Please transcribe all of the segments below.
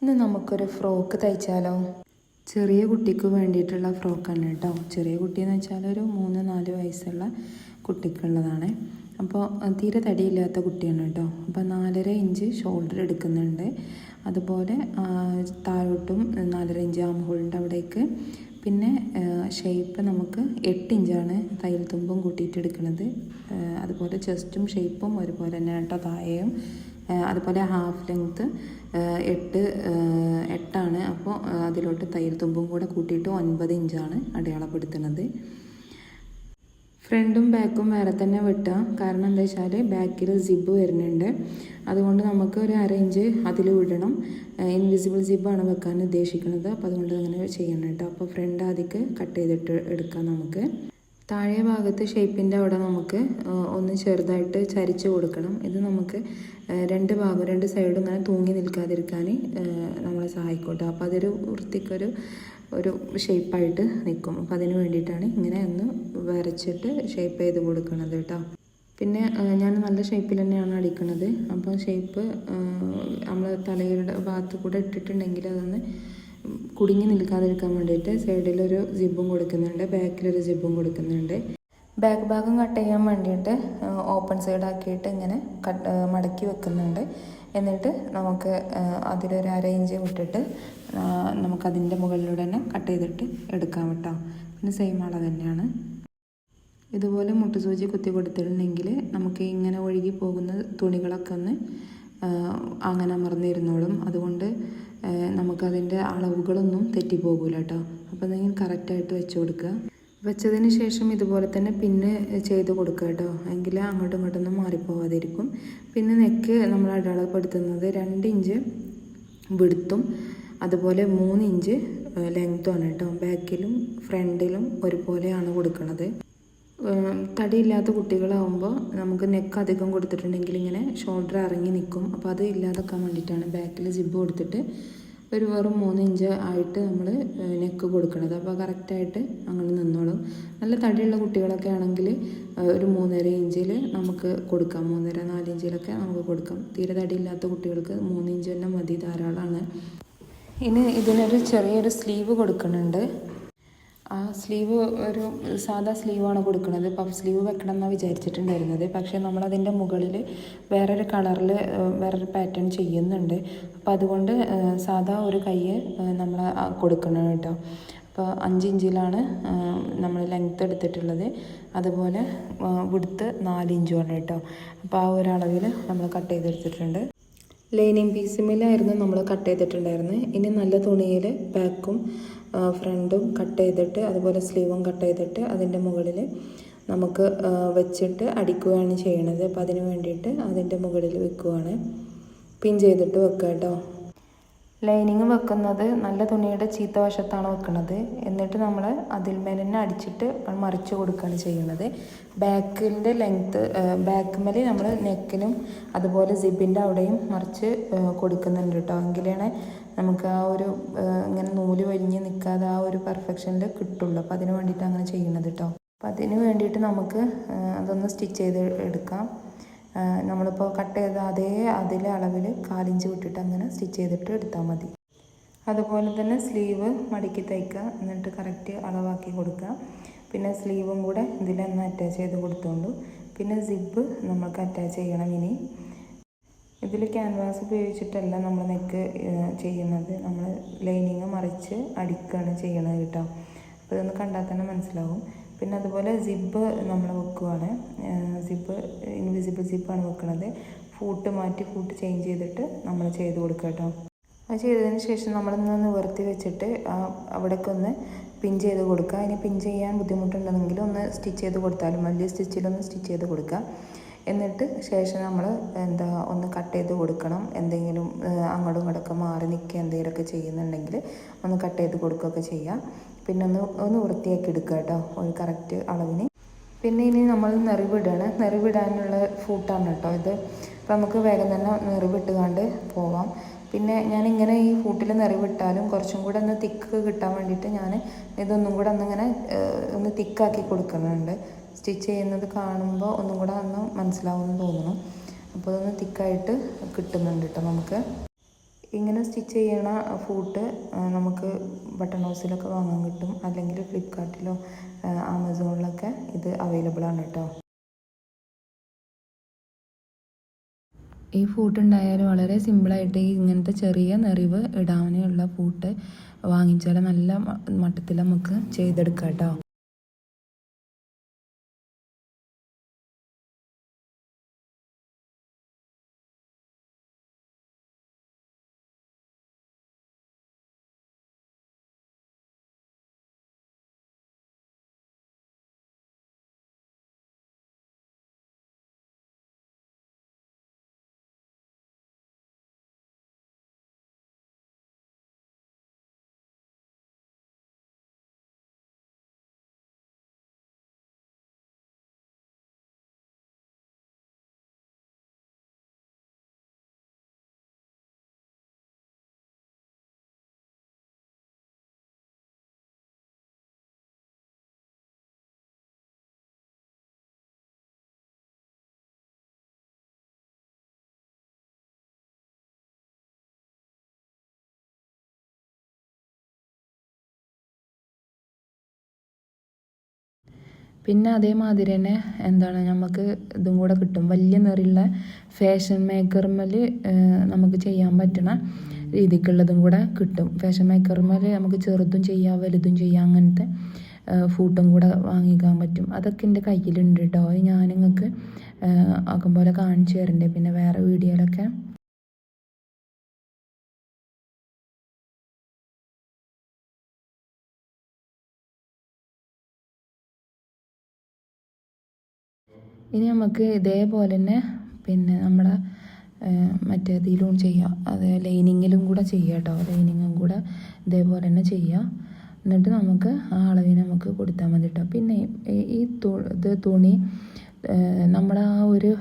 ഇന്ന് നമുക്കൊരു ഫ്രോക്ക് തയ്ച്ചാലോ? ചെറിയ കുട്ടിക്ക് വേണ്ടിയിട്ടുള്ള ഫ്രോക്കാണ് കേട്ടോ. ചെറിയ കുട്ടിയെന്ന് വെച്ചാൽ ഒരു 3-4 വയസ്സുള്ള കുട്ടിക്കുള്ളതാണ്. അപ്പോൾ തീരെ തടിയില്ലാത്ത കുട്ടിയാണ് കേട്ടോ. അപ്പോൾ 4.5 ഇഞ്ച് ഷോൾഡർ എടുക്കുന്നുണ്ട്. അതുപോലെ താഴോട്ടും 4.5 ഇഞ്ച് ആം ഹോളിൻ്റെ അവിടേക്ക്. പിന്നെ ഷേപ്പ് നമുക്ക് 8 ഇഞ്ചാണ് തയ്യൽ തുമ്പും കൂട്ടിയിട്ട് എടുക്കുന്നത്. അതുപോലെ ചെസ്റ്റും ഷേപ്പും ഒരുപോലെ തന്നെ കേട്ടോ. താഴെയും അതുപോലെ ഹാഫ് ലെങ്ത്ത് 8 അപ്പോൾ അതിലോട്ട് തയ്യൽ തുമ്പും കൂടെ കൂട്ടിയിട്ട് 9 ഇഞ്ചാണ് അടയാളപ്പെടുത്തുന്നത്. ഫ്രണ്ടും ബാക്കും വേറെ തന്നെ വെട്ടുക. കാരണം എന്താ വെച്ചാൽ ബാക്കിൽ സിബ് വരുന്നുണ്ട്. അതുകൊണ്ട് നമുക്ക് ഒരു 1/2 ഇഞ്ച് അതിൽ വിടണം. ഇൻവിസിബിൾ സിബാണ് വെക്കാൻ ഉദ്ദേശിക്കുന്നത്. അപ്പോൾ അതുകൊണ്ട് അങ്ങനെ ചെയ്യണം കേട്ടോ. അപ്പോൾ ഫ്രണ്ട് ആദ്യം കട്ട് ചെയ്തിട്ട് എടുക്കാം. നമുക്ക് താഴെ ഭാഗത്ത് ഷേപ്പിൻ്റെ അവിടെ നമുക്ക് ഒന്ന് ചെറുതായിട്ട് ചരിച്ച് കൊടുക്കണം. ഇത് നമുക്ക് രണ്ട് സൈഡും ഇങ്ങനെ തൂങ്ങി നിൽക്കാതിരിക്കാൻ നമ്മളെ സഹായിക്കട്ടെ. അപ്പോൾ അതൊരു വൃത്തിക്കൊരു ഷേപ്പായിട്ട് നിൽക്കും. അപ്പോൾ അതിന് വേണ്ടിയിട്ടാണ് ഇങ്ങനെ ഒന്ന് വരച്ചിട്ട് ഷേപ്പ് ചെയ്ത് കൊടുക്കുന്നത് കേട്ടോ. പിന്നെ ഞാൻ നല്ല ഷേപ്പിൽ തന്നെയാണ് അടിക്കുന്നത്. അപ്പോൾ ഷേപ്പ് നമ്മൾ തലയുടെ ഭാഗത്ത് കൂടെ ഇട്ടിട്ടുണ്ടെങ്കിൽ അതൊന്ന് കുടുങ്ങി നിൽക്കാതിരിക്കാൻ വേണ്ടിയിട്ട് സൈഡിലൊരു സിബും കൊടുക്കുന്നുണ്ട്, ബാക്കിലൊരു സിബും കൊടുക്കുന്നുണ്ട്. ബാക്ക് ഭാഗം കട്ട് ചെയ്യാൻ വേണ്ടിയിട്ട് ഓപ്പൺ സൈഡ് ആക്കിയിട്ട് ഇങ്ങനെ മടക്കി വെക്കുന്നുണ്ട്. എന്നിട്ട് നമുക്ക് അതിലൊരു 1/2 ഇഞ്ച് വിട്ടിട്ട് നമുക്കതിൻ്റെ മുകളിലൂടെ തന്നെ കട്ട് ചെയ്തിട്ട് എടുക്കാം കേട്ടോ. പിന്നെ സെയിം അളവ് തന്നെയാണ്. ഇതുപോലെ മുട്ടുസൂചി കുത്തി കൊടുത്തിട്ടുണ്ടെങ്കിൽ നമുക്ക് ഇങ്ങനെ ഒഴുകി പോകുന്ന തുണികളൊക്കെ ഒന്ന് അങ്ങനെ അമർന്നിരുന്നോളും. അതുകൊണ്ട് നമുക്കതിൻ്റെ അളവുകളൊന്നും തെറ്റിപ്പോകില്ല കേട്ടോ. അപ്പോൾ നിങ്ങൾ കറക്റ്റായിട്ട് വെച്ച് കൊടുക്കുക. വെച്ചതിന് ശേഷം ഇതുപോലെ തന്നെ പിന്നെ ചെയ്ത് കൊടുക്കുക കേട്ടോ. എങ്കിൽ അങ്ങോട്ടും ഇങ്ങോട്ടൊന്നും മാറിപ്പോവാതിരിക്കും. പിന്നെ നെക്ക് നമ്മൾ അടയാളപ്പെടുത്തുന്നത് 2 ഇഞ്ച് വിഡ്ത്തും അതുപോലെ 3 ഇഞ്ച് ലെങ്ത്തുമാണ് കേട്ടോ. ബാക്കിലും ഫ്രണ്ടിലും ഒരുപോലെയാണ് കൊടുക്കുന്നത്. തടിയില്ലാത്ത കുട്ടികളാവുമ്പോൾ നമുക്ക് നെക്ക് അധികം കൊടുത്തിട്ടുണ്ടെങ്കിൽ ഇങ്ങനെ ഷോൾഡർ ഇറങ്ങി നിൽക്കും. അപ്പോൾ അത് ഇല്ലാതാക്കാൻ വേണ്ടിയിട്ടാണ് ബാക്കിൽ സിബ് കൊടുത്തിട്ട് വെറും 3 ഇഞ്ച് ആയിട്ട് നമ്മൾ നെക്ക് കൊടുക്കുന്നത്. അപ്പോൾ കറക്റ്റായിട്ട് അങ്ങനെ നിന്നോളും. നല്ല തടിയുള്ള കുട്ടികളൊക്കെ ആണെങ്കിൽ ഒരു 3.5 ഇഞ്ചിൽ നമുക്ക് കൊടുക്കാം. 3.5-4 ഇഞ്ചിലൊക്കെ നമുക്ക് കൊടുക്കാം. തീരെ തടിയില്ലാത്ത കുട്ടികൾക്ക് 3 ഇഞ്ച് തന്നെ മതി, ധാരാളമാണ്. ഇനി ഇതിനൊരു ചെറിയൊരു സ്ലീവ് കൊടുക്കുന്നുണ്ട്. ആ സ്ലീവ് ഒരു സാധാ സ്ലീവാണ് കൊടുക്കുന്നത്. പഫ് സ്ലീവ് വെക്കണം എന്നാണ് വിചാരിച്ചിട്ടുണ്ടായിരുന്നത്. പക്ഷേ നമ്മളതിൻ്റെ മുകളിൽ വേറൊരു കളറിൽ വേറൊരു പാറ്റേൺ ചെയ്യുന്നുണ്ട്. അപ്പോൾ അതുകൊണ്ട് സാധാ ഒരു കൈ നമ്മൾ കൊടുക്കണം കേട്ടോ. അപ്പോൾ 5 ഇഞ്ചിലാണ് നമ്മൾ ലെങ്ത്ത് എടുത്തിട്ടുള്ളത്. അതുപോലെ വിഡ്ത്ത് 4 ഇഞ്ചുമാണ് കേട്ടോ. അപ്പോൾ ആ ഒരു അളവിൽ നമ്മൾ കട്ട് ചെയ്തെടുത്തിട്ടുണ്ട്. ലൈനിങ് പീസിമിലായിരുന്നു നമ്മൾ കട്ട് ചെയ്തിട്ടുണ്ടായിരുന്നത്. ഇനി നല്ല തുണിയിൽ ബാക്കും ഫ്രണ്ടും കട്ട് ചെയ്തിട്ട് അതുപോലെ സ്ലീവും കട്ട് ചെയ്തിട്ട് അതിൻ്റെ മുകളിൽ നമുക്ക് വെച്ചിട്ട് അടിക്കുകയാണ് ചെയ്യണത്. അപ്പോൾ അതിന് വേണ്ടിയിട്ട് അതിൻ്റെ മുകളിൽ വെക്കുകയാണ്. പിൻ ചെയ്തിട്ട് വെക്കുക കേട്ടോ. ലൈനിങ് വെക്കുന്നത് നല്ല തുണിയുടെ ചീത്ത വശത്താണ് വെക്കുന്നത്. എന്നിട്ട് നമ്മൾ അതിൽ മേലെ തന്നെ അടിച്ചിട്ട് മറിച്ച് കൊടുക്കുകയാണ് ചെയ്യുന്നത്. ബാക്കിൻ്റെ ലെങ്ത്ത് ബാക്ക് നമ്മൾ നെക്കിനും അതുപോലെ സിബിൻ്റെ അവിടെയും മറിച്ച് കൊടുക്കുന്നുണ്ട് കേട്ടോ. എങ്കിലാണ് നമുക്ക് ആ ഒരു ഇങ്ങനെ നൂല് വലിഞ്ഞ് നിൽക്കാതെ ആ ഒരു പെർഫെക്ഷനിൽ കിട്ടുള്ളൂ. അപ്പോൾ അതിന് വേണ്ടിയിട്ട് അങ്ങനെ ചെയ്യുന്നത് കേട്ടോ. അപ്പോൾ അതിന് വേണ്ടിയിട്ട് നമുക്ക് അതൊന്ന് സ്റ്റിച്ച് ചെയ്ത് എടുക്കാം. നമ്മളിപ്പോൾ കട്ട് ചെയ്ത അതിലെ അളവിൽ 4 ഇഞ്ച് വിട്ടിട്ട് അങ്ങനെ സ്റ്റിച്ച് ചെയ്തിട്ട് എടുത്താൽ മതി. അതുപോലെ തന്നെ സ്ലീവ് മടക്കി തയ്ക്കുക. എന്നിട്ട് കറക്റ്റ് അളവാക്കി കൊടുക്കുക. പിന്നെ സ്ലീവും കൂടെ ഇതിലൊന്ന് അറ്റാച്ച് ചെയ്ത് കൊടുത്തോണ്ടു. പിന്നെ സിബ് നമ്മൾക്ക് അറ്റാച്ച് ചെയ്യണം. ഇനി ഇതിൽ ക്യാൻവാസ് ഉപയോഗിച്ചിട്ടല്ല നമ്മൾ നെക്ക് ചെയ്യുന്നത്. നമ്മൾ ലൈനിങ് മറിച്ച് അടിക്കുകയാണ് ചെയ്യണത് കേട്ടോ. അപ്പോൾ ഇതൊന്ന് കണ്ടാൽ തന്നെ മനസ്സിലാവും. പിന്നെ അതുപോലെ സിബ് നമ്മൾ വെക്കുകയാണ്. സിബ് ഇൻവിസിബിൾ സിബാണ് വെക്കുന്നത്. ഫൂട്ട് ചേഞ്ച് ചെയ്തിട്ട് നമ്മൾ ചെയ്ത് കൊടുക്കുക കേട്ടോ. അത് ചെയ്തതിന് ശേഷം നമ്മളിന്ന് നിവർത്തി വെച്ചിട്ട് അവിടേക്കൊന്ന് പിൻ ചെയ്ത് കൊടുക്കുക. ഇനി പിൻ ചെയ്യാൻ ബുദ്ധിമുട്ടുണ്ടെങ്കിൽ ഒന്ന് സ്റ്റിച്ച് ചെയ്ത് കൊടുത്താലും വലിയ സ്റ്റിച്ചിലൊന്ന് സ്റ്റിച്ച് ചെയ്ത് കൊടുക്കുക. എന്നിട്ട് ശേഷം നമ്മൾ ഒന്ന് കട്ട് ചെയ്ത് കൊടുക്കണം. എന്തെങ്കിലും അങ്ങോട്ടും ഇങ്ങോട്ടൊക്കെ മാറി നിൽക്കുക എന്തെങ്കിലുമൊക്കെ ചെയ്യുന്നുണ്ടെങ്കിൽ ഒന്ന് കട്ട് ചെയ്ത് കൊടുക്കുകയൊക്കെ ചെയ്യാം. പിന്നെ ഒന്ന് വൃത്തിയാക്കി എടുക്കുക കേട്ടോ, ഒരു കറക്റ്റ് അളവിന്. പിന്നെ ഇനി നമ്മൾ നെറിവിടാനുള്ള ഫൂട്ടാണ് കേട്ടോ ഇത്. അപ്പോൾ നമുക്ക് വേഗം തന്നെ നെറിവിട്ടുകൊണ്ട് പോവാം. പിന്നെ ഞാനിങ്ങനെ ഈ ഫൂട്ടിൽ നെറിവിട്ടാലും കുറച്ചും കൂടെ ഒന്ന് തിക്ക് കിട്ടാൻ വേണ്ടിയിട്ട് ഞാൻ ഇതൊന്നും കൂടെ ഒന്ന് തിക്കാക്കി കൊടുക്കുന്നുണ്ട്. സ്റ്റിച്ച് ചെയ്യുന്നത് കാണുമ്പോൾ ഒന്നും കൂടെ മനസ്സിലാവുമെന്ന് തോന്നുന്നു. അപ്പോൾ അതൊന്ന് തിക്കായിട്ട് കിട്ടുന്നുണ്ട് കേട്ടോ നമുക്ക്. ഇങ്ങനെ സ്റ്റിച്ച് ചെയ്യണ ഫൂട്ട് നമുക്ക് ബട്ടൺ ഹൗസിലൊക്കെ വാങ്ങാൻ കിട്ടും, അല്ലെങ്കിൽ ഫ്ലിപ്കാർട്ടിലോ ആമസോണിലൊക്കെ ഇത് അവൈലബിൾ ആണ് കേട്ടോ. ഈ ഫൂട്ട് ഉണ്ടായാൽ വളരെ സിമ്പിളായിട്ട് ഇങ്ങനത്തെ ചെറിയ നെറിവ് ഇടാനുള്ള ഫൂട്ട് വാങ്ങിച്ചാൽ നല്ല മട്ടത്തിൽ നമുക്ക് ചെയ്തെടുക്കാം കേട്ടോ. പിന്നെ അതേമാതിരി തന്നെ എന്താണ് നമുക്ക് ഇതും കൂടെ കിട്ടും, വലിയ നിറയുള്ള ഫാഷൻ മേക്കർമേൽ നമുക്ക് ചെയ്യാൻ പറ്റണ രീതിക്കുള്ളതും കൂടെ കിട്ടും. ഫാഷൻ മേക്കർമേൽ നമുക്ക് ചെറുതും ചെയ്യാം വലുതും ചെയ്യാം, അങ്ങനത്തെ ഫൂട്ടും കൂടെ വാങ്ങിക്കാൻ പറ്റും. അതൊക്കെ എൻ്റെ കയ്യിലുണ്ട് കേട്ടോ. ഞാൻ നിങ്ങൾക്ക് ആക്കും പോലെ കാണിച്ചു തരണ്ടേ പിന്നെ വേറെ വീഡിയോയിലൊക്കെ. ഇനി നമുക്ക് ഇതേപോലെ തന്നെ പിന്നെ നമ്മുടെ മറ്റേതിലും ചെയ്യാം, അത് ലൈനിങ്ങിലും കൂടെ ചെയ്യാം കേട്ടോ. ലൈനിങ്ങും കൂടെ ഇതേപോലെ തന്നെ ചെയ്യാം. എന്നിട്ട് നമുക്ക് ആ അളവിന് നമുക്ക് കൊടുത്താൽ മതി കേട്ടോ. പിന്നെ ഇത് തുണി നമ്മുടെ ആ ഒരു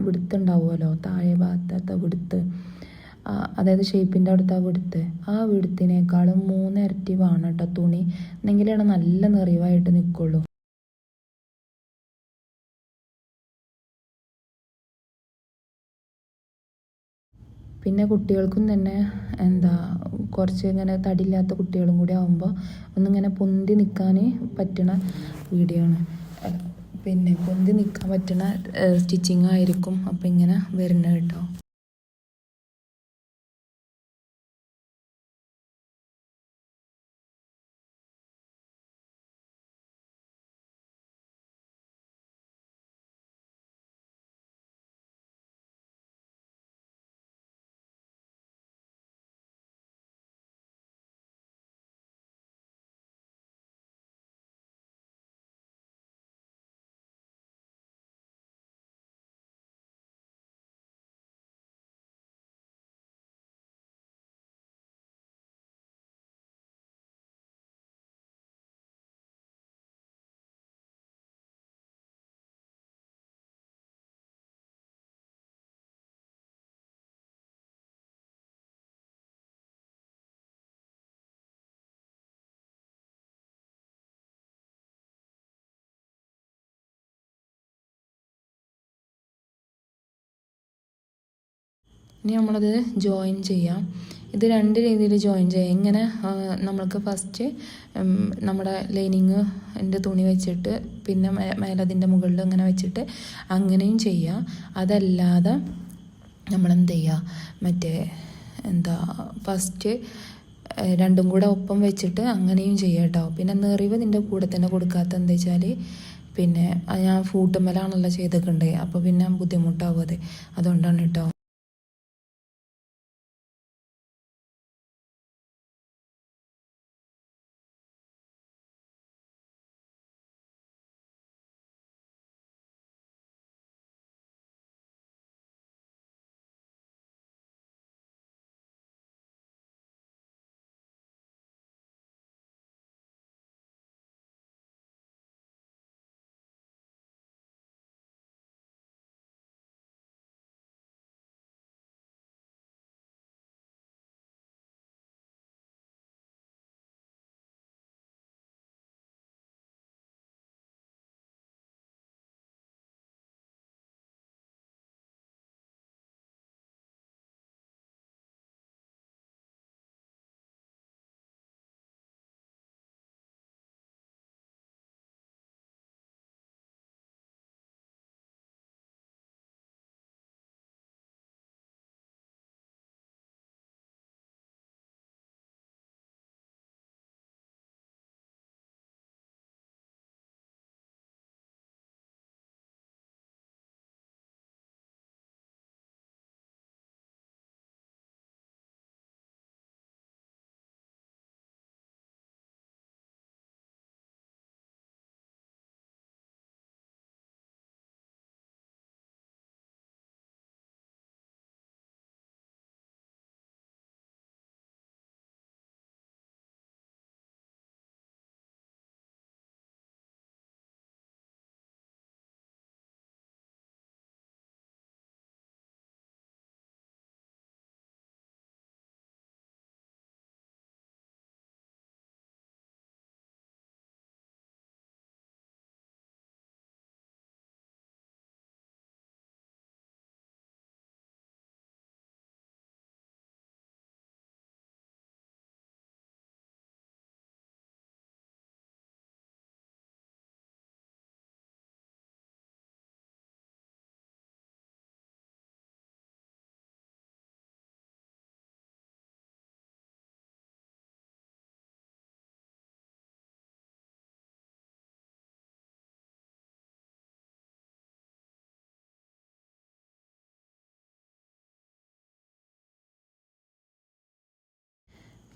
വിടുത്തുണ്ടാവുമല്ലോ, താഴെ ഭാഗത്തെ വിടുത്ത്, അതായത് ഷേപ്പിൻ്റെ അടുത്ത് ആ വിടുത്ത്, ആ വിടുത്തിനേക്കാളും 3 ഇരട്ടി വേണം കേട്ടോ തുണി, എന്നെങ്കിലാണ് നല്ല നിറവായിട്ട് നിൽക്കുള്ളൂ. പിന്നെ കുട്ടികൾക്കും തന്നെ എന്താ കുറച്ച് ഇങ്ങനെ തടിയില്ലാത്ത കുട്ടികളും കൂടി ആകുമ്പോൾ ഒന്നിങ്ങനെ പൊന്തി നിൽക്കാൻ പറ്റണ വീഡിയോ ആണ്, പിന്നെ പൊന്തി നിൽക്കാൻ പറ്റണ സ്റ്റിച്ചിങ് ആയിരിക്കും അപ്പം ഇങ്ങനെ വരുന്നത് കേട്ടോ. ഇനി നമ്മളത് ജോയിൻ ചെയ്യാം. ഇത് 2 രീതിയിൽ ജോയിൻ ചെയ്യാം. ഇങ്ങനെ നമ്മൾക്ക് ഫസ്റ്റ് നമ്മുടെ ലൈനിങ്ങിൻ്റെ തുണി വെച്ചിട്ട് പിന്നെ മേലതിൻ്റെ മുകളിൽ ഇങ്ങനെ വെച്ചിട്ട് അങ്ങനെയും ചെയ്യാം. അതല്ലാതെ നമ്മളെന്ത് ചെയ്യുക, മറ്റേ എന്താ ഫസ്റ്റ് രണ്ടും കൂടെ ഒപ്പം വെച്ചിട്ട് അങ്ങനെയും ചെയ്യാം കേട്ടോ. പിന്നെ നെറിവ് ഇതിൻ്റെ കൂടെ തന്നെ കൊടുക്കാത്ത എന്താ വെച്ചാൽ പിന്നെ ഞാൻ ഫൂട്ടുമ്മലാണല്ലോ ചെയ്തിട്ടുണ്ട്, അപ്പോൾ പിന്നെ ബുദ്ധിമുട്ടാവും അത്, അതുകൊണ്ടാണ് കേട്ടോ.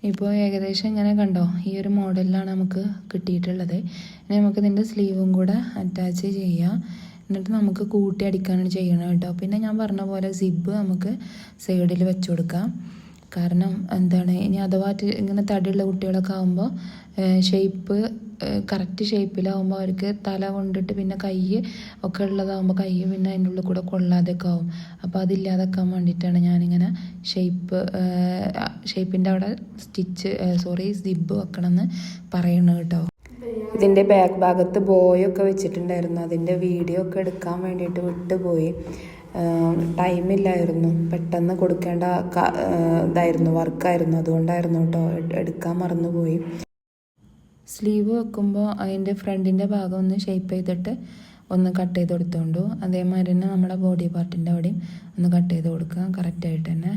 ഇപ്പോൾ ഏകദേശം ഇങ്ങനെ കണ്ടോ, ഈ ഒരു മോഡലിലാണ് നമുക്ക് കിട്ടിയിട്ടുള്ളത്. ഇനി നമുക്ക് ഇതിൻ്റെ സ്ലീവും കൂടെ അറ്റാച്ച് ചെയ്യാം. എന്നിട്ട് നമുക്ക് കൂട്ടി അടിക്കാനാണ് ചെയ്യണം കേട്ടോ. പിന്നെ ഞാൻ പറഞ്ഞ പോലെ സിബ് നമുക്ക് സൈഡിൽ വെച്ച് കൊടുക്കാം. കാരണം എന്താണ്, ഇനി അഥവാ ഇങ്ങനെ തടിയുള്ള കുട്ടികളൊക്കെ ആകുമ്പോൾ ഷേപ്പ് കറക്റ്റ് ഷേപ്പിലാവുമ്പോൾ അവർക്ക് തല കൊണ്ടിട്ട് പിന്നെ കൈ ഒക്കെ ഉള്ളതാകുമ്പോൾ കൈ പിന്നെ അതിൻ്റെ ഉള്ളിൽ കൂടെ കൊള്ളാതെയൊക്കെ ആവും. അപ്പോൾ അതില്ലാതെക്കാൻ വേണ്ടിയിട്ടാണ് ഞാനിങ്ങനെ ഷേപ്പിൻ്റെ അവിടെ സിബ് വെക്കണമെന്ന് പറയുന്നത് കേട്ടോ. ഇതിൻ്റെ ബാക്ക് ഭാഗത്ത് ബോയൊക്കെ വെച്ചിട്ടുണ്ടായിരുന്നു. അതിൻ്റെ വീഡിയോ ഒക്കെ എടുക്കാൻ വേണ്ടിയിട്ട് വിട്ടുപോയി. ടൈമില്ലായിരുന്നു, പെട്ടെന്ന് കൊടുക്കേണ്ട വർക്കായിരുന്നു, അതുകൊണ്ടായിരുന്നു കേട്ടോ, എടുക്കാൻ മറന്നുപോയി. സ്ലീവ് വെക്കുമ്പോൾ അതിൻ്റെ ഫ്രണ്ടിൻ്റെ ഭാഗം ഒന്ന് ഷേപ്പ് ചെയ്തിട്ട് ഒന്ന് കട്ട് ചെയ്ത് കൊടുത്തോണ്ടു. അതേമാതിരി തന്നെ നമ്മുടെ ബോഡി പാർട്ടിൻ്റെ അവിടെയും ഒന്ന് കട്ട് ചെയ്ത് കൊടുക്കുക കറക്റ്റായിട്ട് തന്നെ.